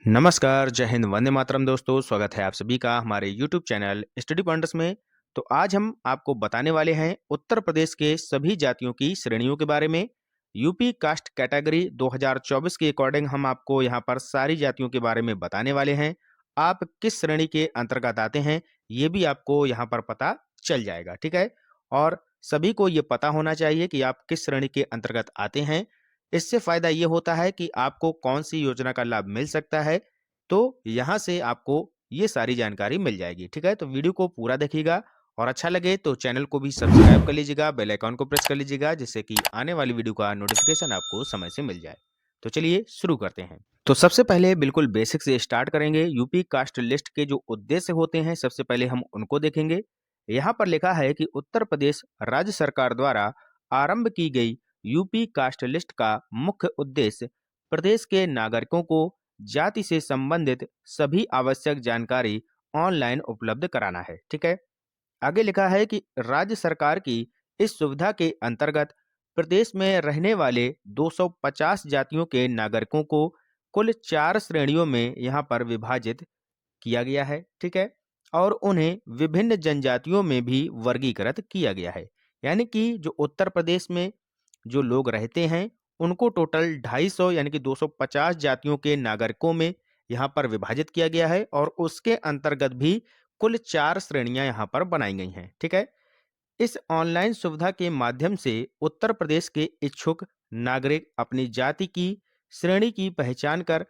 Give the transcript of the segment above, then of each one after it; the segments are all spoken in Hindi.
नमस्कार, जय हिंद, वंदे मातरम दोस्तों। स्वागत है आप सभी का हमारे यूट्यूब चैनल स्टडी पॉइंट्स में। तो आज हम आपको बताने वाले हैं उत्तर प्रदेश के सभी जातियों की श्रेणियों के बारे में। यूपी कास्ट कैटेगरी 2024 के अकॉर्डिंग हम आपको यहाँ पर सारी जातियों के बारे में बताने वाले हैं। आप किस श्रेणी के अंतर्गत आते हैं ये भी आपको यहाँ पर पता चल जाएगा, ठीक है। और सभी को ये पता होना चाहिए कि आप किस श्रेणी के अंतर्गत आते हैं। इससे फायदा ये होता है कि आपको कौन सी योजना का लाभ मिल सकता है, तो यहाँ से आपको ये सारी जानकारी मिल जाएगी, ठीक है। तो वीडियो को पूरा देखिएगा और अच्छा लगे तो चैनल को भी सब्सक्राइब कर लीजिएगा, बेल आइकन को प्रेस कर लीजिएगा, जिससे कि आने वाली वीडियो का नोटिफिकेशन आपको समय से मिल जाए। तो चलिए शुरू करते हैं। तो सबसे पहले बिल्कुल बेसिक से स्टार्ट करेंगे। यूपी कास्ट लिस्ट के जो उद्देश्य होते हैं, सबसे पहले हम उनको देखेंगे। यहाँ पर लिखा है कि उत्तर प्रदेश राज्य सरकार द्वारा आरंभ की गई यूपी कास्ट लिस्ट का मुख्य उद्देश्य प्रदेश के नागरिकों को जाति से संबंधित सभी आवश्यक जानकारी ऑनलाइन उपलब्ध कराना है, ठीक है। आगे लिखा है कि राज्य सरकार की इस सुविधा के अंतर्गत प्रदेश में रहने वाले 250 जातियों के नागरिकों को कुल 4 श्रेणियों में यहाँ पर विभाजित किया गया है, ठीक है। और उन्हें विभिन्न जनजातियों में भी वर्गीकृत किया गया है। यानी कि जो उत्तर प्रदेश में जो लोग रहते हैं उनको टोटल 250 यानी कि 250 जातियों के नागरिकों में यहाँ पर विभाजित किया गया है और उसके अंतर्गत भी कुल 4 श्रेणियां यहाँ पर बनाई गई हैं, ठीक है। इस ऑनलाइन सुविधा के माध्यम से उत्तर प्रदेश के इच्छुक नागरिक अपनी जाति की श्रेणी की पहचान कर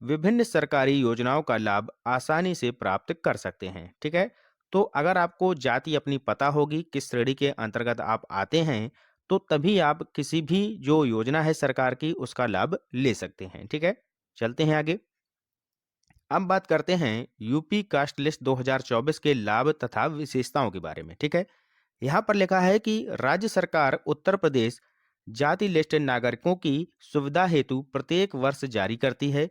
विभिन्न सरकारी योजनाओं का लाभ आसानी से प्राप्त कर सकते हैं, ठीक है। तो अगर आपको जाति अपनी पता होगी, किस श्रेणी के अंतर्गत आप आते हैं, तो तभी आप किसी भी जो योजना है सरकार की उसका लाभ ले सकते हैं, ठीक है। चलते हैं आगे। अब बात करते हैं यूपी कास्ट लिस्ट 2024 के लाभ तथा विशेषताओं के बारे में, ठीक है। यहाँ पर लिखा है कि राज्य सरकार उत्तर प्रदेश जाति लिस्ट नागरिकों की सुविधा हेतु प्रत्येक वर्ष जारी करती है।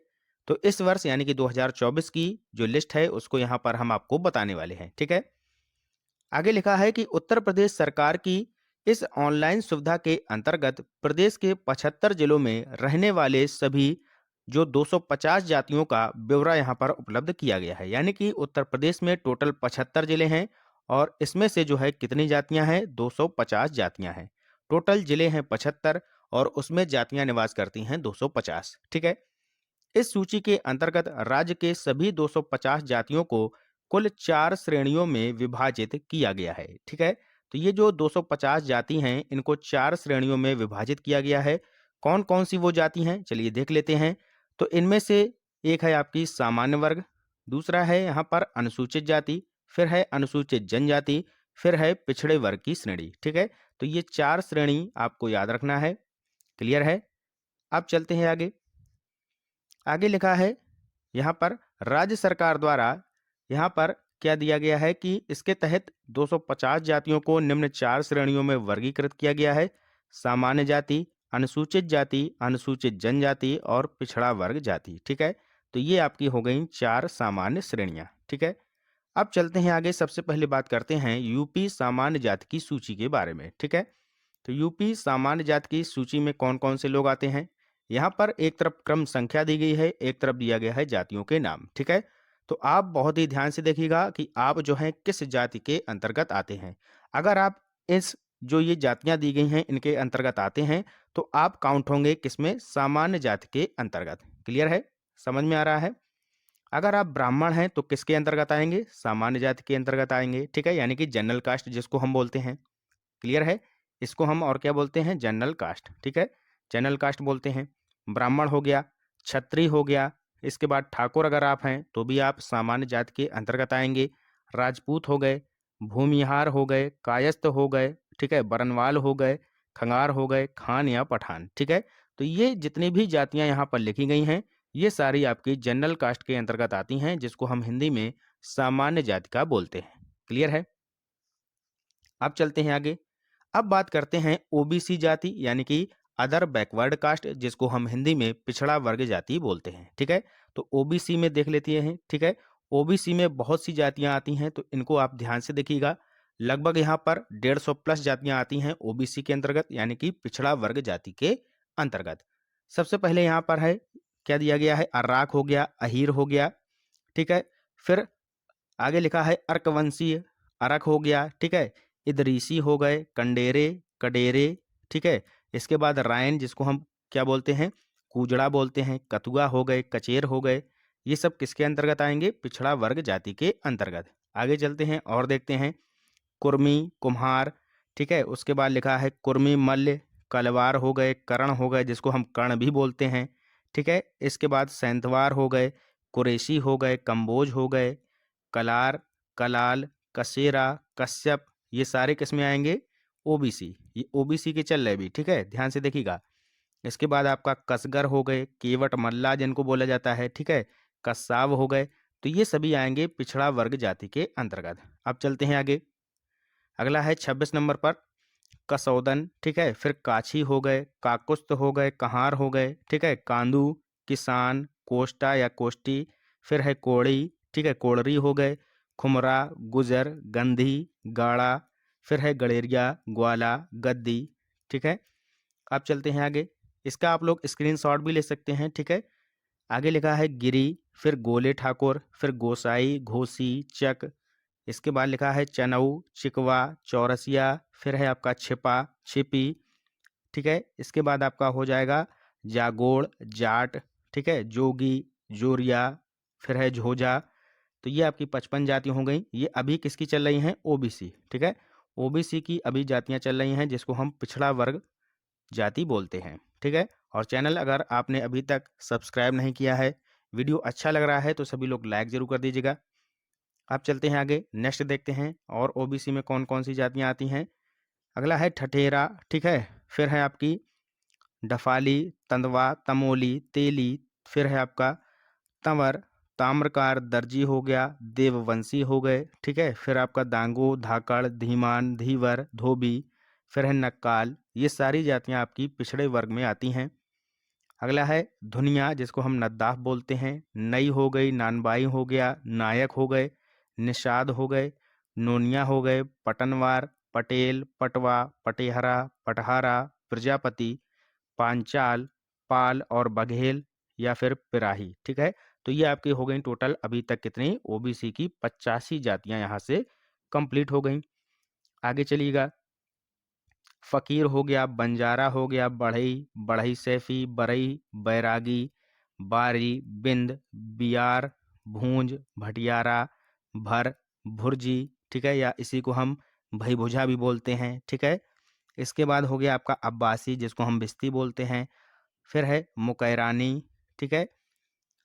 तो इस वर्ष यानी कि 2024 की जो लिस्ट है उसको यहाँ पर हम आपको बताने वाले हैं, ठीक है। आगे लिखा है कि उत्तर प्रदेश सरकार की इस ऑनलाइन सुविधा के अंतर्गत प्रदेश के 75 जिलों में रहने वाले सभी जो 250 जातियों का ब्यौरा यहाँ पर उपलब्ध किया गया है। यानी कि उत्तर प्रदेश में टोटल 75 जिले हैं और इसमें से जो है कितनी जातियां हैं, 250 जातियां हैं। टोटल जिले हैं 75 और उसमें जातियां निवास करती हैं 250, ठीक है। इस सूची के अंतर्गत राज्य के सभी 250 जातियों को कुल 4 श्रेणियों में विभाजित किया गया है, ठीक है। तो ये जो 250 जाति हैं इनको 4 श्रेणियों में विभाजित किया गया है। कौन कौन सी वो जाति हैं चलिए देख लेते हैं। तो इनमें से एक है आपकी सामान्य वर्ग, दूसरा है यहाँ पर अनुसूचित जाति, फिर है अनुसूचित जनजाति, फिर है पिछड़े वर्ग की श्रेणी, ठीक है। तो ये 4 श्रेणी आपको याद रखना है। क्लियर है। अब चलते हैं आगे। आगे लिखा है यहाँ पर राज्य सरकार द्वारा यहाँ पर क्या दिया गया है कि इसके तहत 250 जातियों को निम्न 4 श्रेणियों में वर्गीकृत किया गया है। सामान्य जाति, अनुसूचित जाति, अनुसूचित जनजाति और पिछड़ा वर्ग जाति, ठीक है। तो ये आपकी हो गई 4 सामान्य श्रेणियां, ठीक है। अब चलते हैं आगे। सबसे पहले बात करते हैं यूपी सामान्य जाति की सूची के बारे में, ठीक है। तो यूपी सामान्य जाति की सूची में कौन कौन से लोग आते हैं। यहाँ पर एक तरफ क्रम संख्या दी गई है, एक तरफ दिया गया है जातियों के नाम, ठीक है। तो आप बहुत ही ध्यान से देखिएगा कि आप जो हैं किस जाति के अंतर्गत आते हैं। अगर आप इस जो ये जातियां दी गई हैं इनके अंतर्गत आते हैं तो आप काउंट होंगे किसमें, सामान्य जाति के अंतर्गत। क्लियर है, समझ में आ रहा है। अगर आप ब्राह्मण हैं तो किसके अंतर्गत आएंगे, सामान्य जाति के अंतर्गत आएंगे, ठीक है। यानी कि जनरल कास्ट जिसको हम बोलते हैं। क्लियर है। इसको हम और क्या बोलते हैं, जनरल कास्ट, ठीक है। जनरल कास्ट बोलते हैं। ब्राह्मण हो गया, क्षत्रिय हो गया, इसके बाद ठाकुर अगर आप हैं तो भी आप सामान्य जाति के अंतर्गत आएंगे। राजपूत हो गए, भूमिहार हो गए, कायस्थ हो गए, ठीक है, बरनवाल हो गए, खंगार हो गए, खान या पठान, ठीक है। तो ये जितनी भी जातियां यहाँ पर लिखी गई हैं ये सारी आपकी जनरल कास्ट के अंतर्गत आती हैं, जिसको हम हिंदी में सामान्य जाति का बोलते हैं। क्लियर है। अब चलते हैं आगे। अब बात करते हैं ओबीसी जाति यानी कि अदर बैकवर्ड कास्ट, जिसको हम हिंदी में पिछड़ा वर्ग जाति बोलते हैं, ठीक है। तो ओबीसी में देख लेते हैं, ठीक है। ओबीसी में बहुत सी जातियां आती हैं तो इनको आप ध्यान से देखिएगा। लगभग यहाँ पर 150 प्लस जातियां आती हैं ओबीसी के अंतर्गत यानी कि पिछड़ा वर्ग जाति के अंतर्गत। सबसे पहले यहाँ पर है क्या दिया गया है, अर्राक हो गया, अहीर हो गया, ठीक है। फिर आगे लिखा है अर्कवंशीय, अरक हो गया, ठीक है। इदरीसी हो गए, कंडेरे, कडेरे, ठीक है। इसके बाद रायन जिसको हम क्या बोलते हैं, कूजड़ा बोलते हैं, कतुआ हो गए, कचेर हो गए। ये सब किसके अंतर्गत आएंगे, पिछड़ा वर्ग जाति के अंतर्गत। आगे चलते हैं और देखते हैं, कुर्मी, कुम्हार, ठीक है। उसके बाद लिखा है कुर्मी, मल्ल, कलवार हो गए, कर्ण हो गए जिसको हम कर्ण भी बोलते हैं, ठीक है। इसके बाद सैंतवार हो गए, कुरेशी हो गए, कंबोज हो गए, कलार, कलाल, कसेरा, कश्यप, ये सारे किस में आएंगे, ओबीसी। ये ओबीसी के चल रहे भी, ठीक है, ध्यान से देखिएगा। इसके बाद आपका कसगर हो गए, केवट मल्ला जिनको बोला जाता है, ठीक है, कस्साव हो गए। तो ये सभी आएंगे पिछड़ा वर्ग जाति के अंतर्गत। अब चलते हैं आगे। अगला है 26 नंबर पर कसौदन, ठीक है। फिर काछी हो गए, काकुस्त हो गए, कहार हो गए, ठीक है, कांदू, किसान, कोष्टा या कोष्टी, फिर है कोड़ी, ठीक है, कोड़री हो गए, खुमरा, गुजर, गंधी, गाड़ा, फिर है गड़ेरिया, ग्वाला, गद्दी, ठीक है। अब चलते हैं आगे। इसका आप लोग स्क्रीनशॉट भी ले सकते हैं, ठीक है। आगे लिखा है गिरी, फिर गोले ठाकुर, फिर गोसाई, घोसी, चक। इसके बाद लिखा है चनऊ, चिकवा, चौरसिया, फिर है आपका छिपा, छिपी, ठीक है। इसके बाद आपका हो जाएगा जागोड़, जाट, ठीक है, जोगी, जोरिया, फिर है झोजा। तो ये आपकी 55 जातियां हो गई। ये अभी किसकी चल रही हैं, ओबीसी, ठीक है। ओबीसी की अभी जातियां चल रही हैं जिसको हम पिछड़ा वर्ग जाति बोलते हैं, ठीक है। और चैनल अगर आपने अभी तक सब्सक्राइब नहीं किया है, वीडियो अच्छा लग रहा है तो सभी लोग लाइक जरूर कर दीजिएगा। अब चलते हैं आगे, नेक्स्ट देखते हैं और ओबीसी में कौन कौन सी जातियां आती हैं। अगला है ठठेरा, ठीक है। फिर है आपकी डफाली, तंदवा, तमोली, तेली, फिर है आपका तंवर, ताम्रकार, दर्जी हो गया, देववंशी हो गए, ठीक है। फिर आपका दांगो, धाकड़, धीमान, धीवर, धोबी, फिर है नक्काल। ये सारी जातियां आपकी पिछड़े वर्ग में आती हैं। अगला है धुनिया जिसको हम नद्दाफ बोलते हैं, नई हो गई, नानबाई हो गया, नायक हो गए, निषाद हो गए, नोनिया हो गए, पटनवार, पटेल, पटवा, पटेहरा, पटहारा, प्रजापति, पांचाल, पाल और बघेल या फिर पिराही, ठीक है। तो ये आपकी हो गई टोटल अभी तक कितनी, ओबीसी की 85 जातियां यहाँ से कंप्लीट हो गई। आगे चलिएगा, फकीर हो गया, बंजारा हो गया, बढ़ई, बढ़ई सैफी, बरई, बैरागी, बारी, बिंद, बियार, भूंज, भटियारा, भर, भुर्जी, ठीक है, या इसी को हम भईभुजा भी बोलते हैं, ठीक है। इसके बाद हो गया आपका अब्बासी जिसको हम बिस्ती बोलते हैं, फिर है मुकैरानी, ठीक है।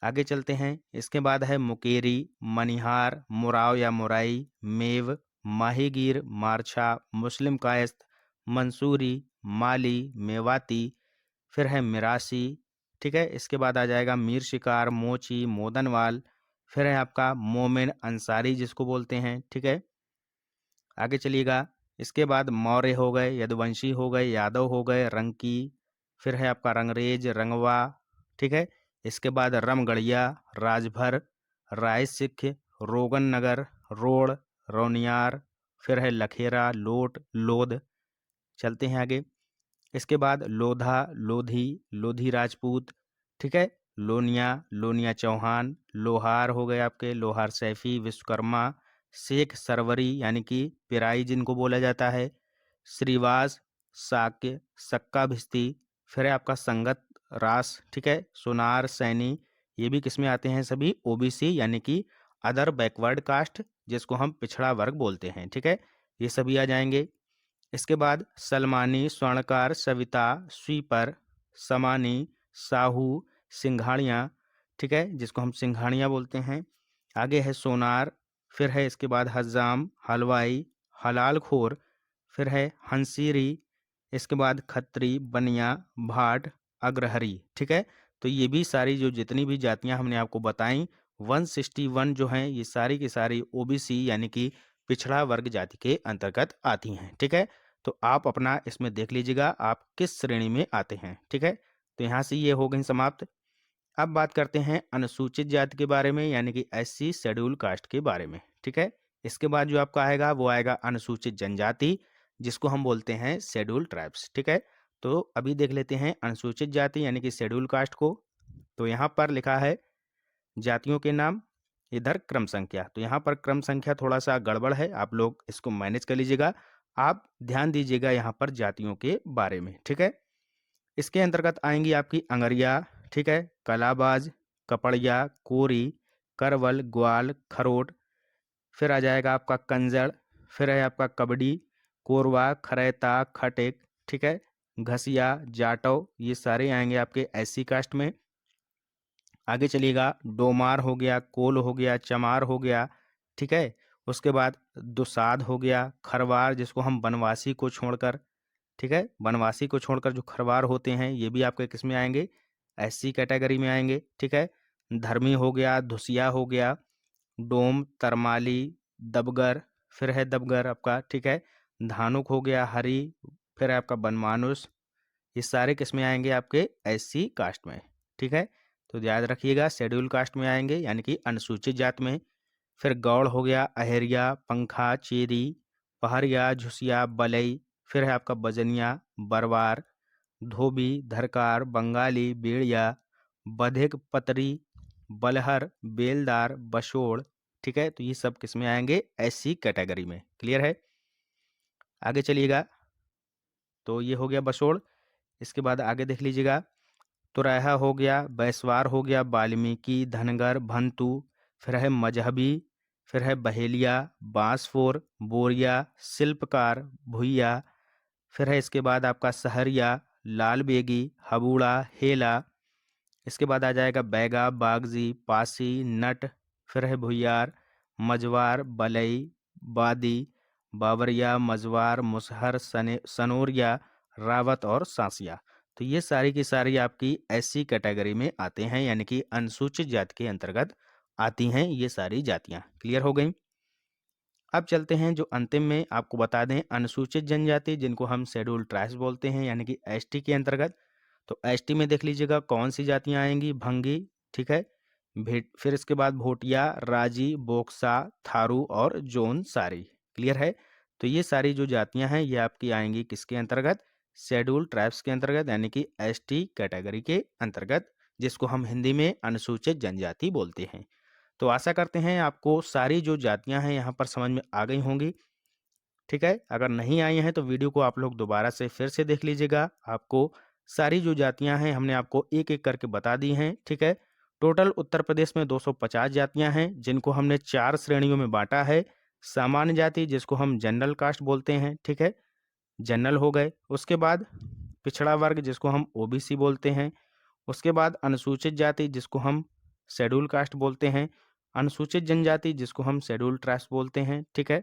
आगे चलते हैं, इसके बाद है मुकेरी, मनिहार, मुराव या मुराई, मेव, माहीगीर, मारछा, मुस्लिम कायस्थ, मंसूरी, माली, मेवाती, फिर है मिरासी, ठीक है। इसके बाद आ जाएगा मीर शिकार, मोची, मोदनवाल, फिर है आपका मोमिन अंसारी जिसको बोलते हैं, ठीक है। आगे चलिएगा, इसके बाद मौर्य हो गए, यदुवंशी हो गए, यादव हो गए, रंकी, फिर है आपका रंगरेज, रंगवा, ठीक है। इसके बाद रमगढ़िया, राजभर, राय सिख, रोगन नगर, रोड़, रौनियार, फिर है लखेरा, लोट, लोध। चलते हैं आगे। इसके बाद लोधा, लोधी, लोधी राजपूत, ठीक है, लोनिया, लोनिया चौहान, लोहार हो गए आपके, लोहार सैफी, विश्वकर्मा, शेख सरवरी यानी कि पिराई जिनको बोला जाता है, श्रीवास, साक्य, सक्का भिस्ती, फिर है आपका संगत रास, ठीक है, सोनार, सैनी। ये भी किसमें आते हैं, सभी ओबीसी यानी कि अदर बैकवर्ड कास्ट जिसको हम पिछड़ा वर्ग बोलते हैं, ठीक है। ये सभी आ जाएंगे। इसके बाद सलमानी, स्वर्णकार, सविता, स्वीपर, समानी, साहू, सिंघाड़ियाँ, ठीक है, जिसको हम सिंघाड़ियाँ बोलते हैं। आगे है सोनार, फिर है इसके बाद हज्जाम, हलवाई, हलालखोर, फिर है हंसीरी, इसके बाद खत्री, बनिया, भाट, अग्रहरी, ठीक है। तो ये भी सारी जो जितनी भी जातियां हमने आपको बताई 161 जो हैं ये सारी की सारी ओबीसी यानी कि पिछड़ा वर्ग जाति के अंतर्गत आती हैं, ठीक है। तो आप अपना इसमें देख लीजिएगा आप किस श्रेणी में आते हैं, ठीक है। तो यहाँ से ये हो गई समाप्त। अब बात करते हैं अनुसूचित जाति के बारे में यानी कि एससी शेड्यूल कास्ट के बारे में, ठीक है। इसके बाद जो आपका आएगा वो आएगा अनुसूचित जनजाति जिसको हम बोलते हैं शेड्यूल ट्राइब्स, ठीक है। तो अभी देख लेते हैं अनुसूचित जाति यानी कि शेड्यूल कास्ट को। तो यहाँ पर लिखा है जातियों के नाम, इधर क्रम संख्या। तो यहाँ पर क्रम संख्या थोड़ा सा गड़बड़ है, आप लोग इसको मैनेज कर लीजिएगा। आप ध्यान दीजिएगा यहाँ पर जातियों के बारे में, ठीक है। इसके अंतर्गत आएंगी आपकी अंगरिया, ठीक है, कलाबाज, कपड़िया, कोरी, करवल, ग्वाल, खरोट। फिर आ जाएगा आपका कंजड़, फिर है आपका कबड्डी, कोरवा, खरैता, खटेक, ठीक है, घसिया, जाटव, ये सारे आएंगे आपके एससी कास्ट में। आगे चलिएगा, डोमार हो गया, कोल हो गया, चमार हो गया, ठीक है। उसके बाद दुसाध हो गया, खरवार जिसको हम बनवासी को छोड़कर, ठीक है, बनवासी को छोड़कर जो खरवार होते हैं ये भी आपके किस में आएंगे, एससी कैटेगरी में आएंगे, ठीक है। धर्मी हो गया, धुसिया हो गया, डोम, तरमाली, दबगर, फिर है दबगर आपका, ठीक है, धानुक हो गया, हरी, फिर है आपका बनमानुस। ये सारे किस में आएंगे, आपके एससी कास्ट में, ठीक है। तो याद रखिएगा शेड्यूल कास्ट में आएंगे, यानी कि अनुसूचित जात में। फिर गौड़ हो गया, अहेरिया, पंखा, चेरी, पहरिया, झुसिया, बलई, फिर है आपका बजनिया, बरवार, धोबी, धरकार, बंगाली, बेड़िया, बधिक, पतरी, बलहर, बेलदार, बशोड़, ठीक है। तो ये सब किस में आएंगे, एससी कैटेगरी में। क्लियर है। आगे चलिएगा, तो ये हो गया बशोड़। इसके बाद आगे देख लीजिएगा, तुरैहा हो गया, बैसवार हो गया, वाल्मीकि, धनगर, भंतु, फिर है मजहबी, फिर है बहेलिया, बांसफोर, बोरिया, शिल्पकार, भुइया, फिर है इसके बाद आपका सहरिया, लाल बेगी, हबूड़ा, हेला। इसके बाद आ जाएगा बैगा, बागजी, पासी, नट, फिर है भुइयार, मजवार, बलई, बादी, बावरिया, मजवार, मुसहर, सनोरिया, रावत और सांसिया। तो ये सारी की सारी आपकी एससी कैटेगरी में आते हैं, यानी कि अनुसूचित जाति के अंतर्गत आती हैं ये सारी जातियां। क्लियर हो गई। अब चलते हैं जो अंतिम में आपको बता दें, अनुसूचित जनजाति जिनको हम शेड्यूल ट्राइब्स बोलते हैं, यानी कि एसटी के अंतर्गत। तो एसटी में देख लीजिएगा कौन सी जातियां आएंगी, भंगी, ठीक है, फिर इसके बाद भोटिया, राजी, बोक्सा, थारू और जोन सारी। क्लियर है। तो ये सारी जो जातियां हैं ये आपकी आएंगी किसके अंतर्गत, शेड्यूल ट्राइब्स के अंतर्गत, यानी कि एसटी कैटेगरी के अंतर्गत, जिसको हम हिंदी में अनुसूचित जनजाति बोलते हैं। तो आशा करते हैं आपको सारी जो जातियां हैं यहाँ पर समझ में आ गई होंगी, ठीक है। अगर नहीं आई हैं तो वीडियो को आप लोग दोबारा से फिर से देख लीजिएगा। आपको सारी जो जातियां हैं हमने आपको एक एक करके बता दी हैं, ठीक है। टोटल उत्तर प्रदेश में 250 जातियां हैं, जिनको हमने 4 श्रेणियों में बांटा है। सामान्य जाति जिसको हम जनरल कास्ट बोलते हैं, ठीक है, जनरल हो गए। उसके बाद पिछड़ा वर्ग जिसको हम ओबीसी बोलते हैं। उसके बाद अनुसूचित जाति जिसको हम शेड्यूल कास्ट बोलते हैं। अनुसूचित जनजाति जिसको हम शेड्यूल ट्राइब्स बोलते हैं, ठीक है।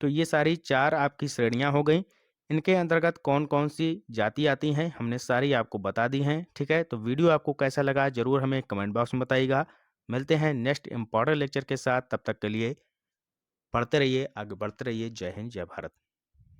तो ये सारी 4 आपकी श्रेणियां हो गई। इनके अंतर्गत कौन कौन सी जाति आती हैं हमने सारी आपको बता दी हैं, ठीक है। तो वीडियो आपको कैसा लगा जरूर हमें कमेंट बॉक्स में बताइएगा। मिलते हैं नेक्स्ट इंपॉर्टेंट लेक्चर के साथ, तब तक के लिए पढ़ते रहिए, आगे बढ़ते रहिए। जय हिंद, जय भारत।